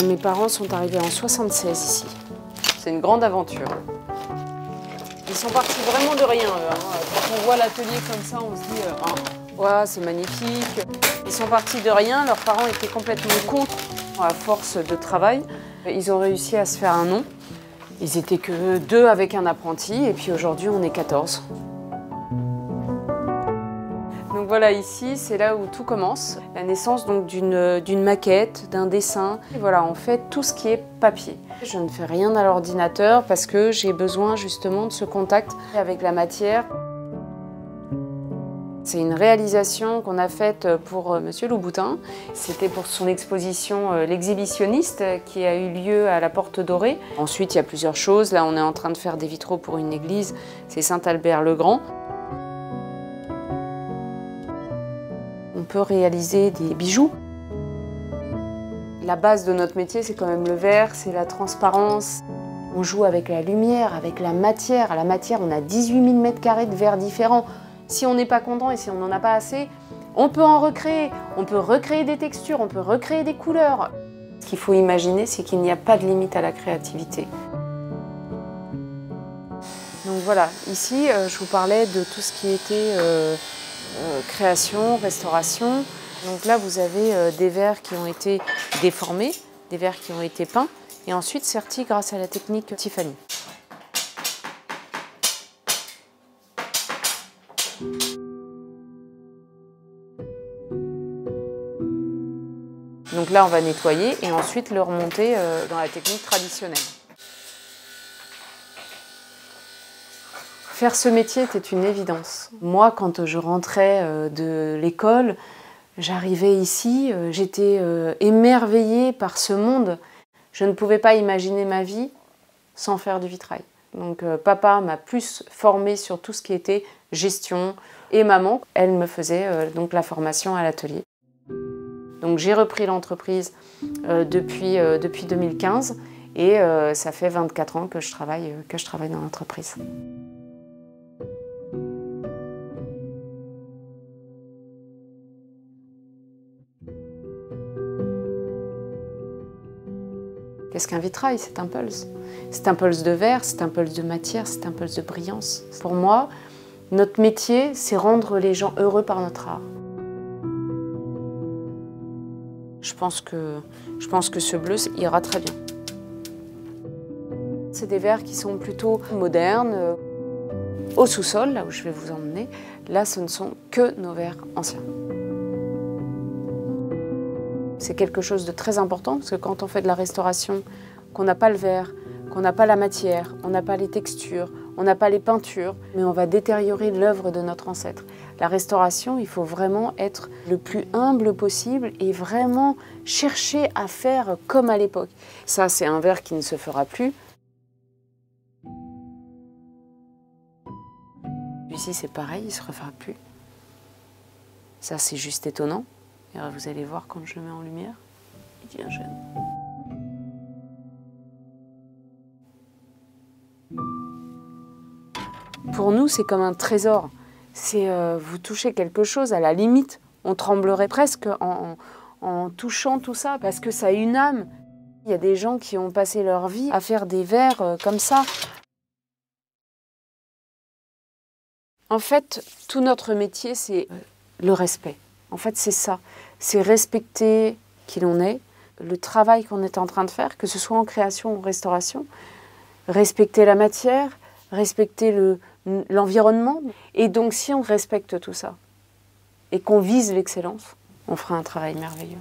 Mes parents sont arrivés en 76 ici. C'est une grande aventure. Ils sont partis vraiment de rien, eux, hein. Quand on voit l'atelier comme ça, on se dit « ouais, c'est magnifique ». Ils sont partis de rien, leurs parents étaient complètement contre. À force de travail, ils ont réussi à se faire un nom. Ils étaient que 2 avec un apprenti, et puis aujourd'hui, on est 14. Donc voilà, ici, c'est là où tout commence. La naissance d'une maquette, d'un dessin. Et voilà, on fait tout ce qui est papier. Je ne fais rien à l'ordinateur parce que j'ai besoin justement de ce contact avec la matière. C'est une réalisation qu'on a faite pour Monsieur Louboutin. C'était pour son exposition L'Exhibitionniste qui a eu lieu à la Porte Dorée. Ensuite, il y a plusieurs choses. Là, on est en train de faire des vitraux pour une église. C'est Saint-Albert-le-Grand. On peut réaliser des bijoux. La base de notre métier, c'est quand même le verre, c'est la transparence. On joue avec la lumière, avec la matière. À la matière, on a 18 000 m² de verre différents. Si on n'est pas content et si on n'en a pas assez, on peut en recréer. On peut recréer des textures, on peut recréer des couleurs. Ce qu'il faut imaginer, c'est qu'il n'y a pas de limite à la créativité. Donc voilà, ici, je vous parlais de tout ce qui était création, restauration. Donc là, vous avez des verres qui ont été déformés, des verres qui ont été peints et ensuite sertis grâce à la technique Tiffany. Donc là, on va nettoyer et ensuite le remonter dans la technique traditionnelle. Faire ce métier était une évidence. Moi, quand je rentrais de l'école, j'arrivais ici, j'étais émerveillée par ce monde. Je ne pouvais pas imaginer ma vie sans faire du vitrail. Donc papa m'a plus formée sur tout ce qui était gestion et maman, elle me faisait donc la formation à l'atelier. Donc j'ai repris l'entreprise depuis 2015 et ça fait 24 ans que je travaille dans l'entreprise. Qu'est-ce qu'un vitrail? C'est un pulse. C'est un pulse de verre, c'est un pulse de matière, c'est un pulse de brillance. Pour moi, notre métier, c'est rendre les gens heureux par notre art. Je pense que ce bleu ira très bien. C'est des verres qui sont plutôt modernes. Au sous-sol, là où je vais vous emmener, là, ce ne sont que nos verres anciens. C'est quelque chose de très important parce que quand on fait de la restauration, qu'on n'a pas le verre, qu'on n'a pas la matière, on n'a pas les textures, on n'a pas les peintures, mais on va détériorer l'œuvre de notre ancêtre. La restauration, il faut vraiment être le plus humble possible et vraiment chercher à faire comme à l'époque. Ça, c'est un verre qui ne se fera plus. Ici, c'est pareil, il ne se refera plus. Ça, c'est juste étonnant. Et vous allez voir quand je le mets en lumière, il devient jeune. Pour nous, c'est comme un trésor. C'est vous touchez quelque chose, à la limite, on tremblerait presque en touchant tout ça, parce que ça a une âme. Il y a des gens qui ont passé leur vie à faire des verres comme ça. En fait, tout notre métier, c'est le respect. En fait, c'est ça. C'est respecter qui l'on est, le travail qu'on est en train de faire, que ce soit en création ou en restauration. Respecter la matière, respecter l'environnement. Et donc, si on respecte tout ça et qu'on vise l'excellence, on fera un travail merveilleux.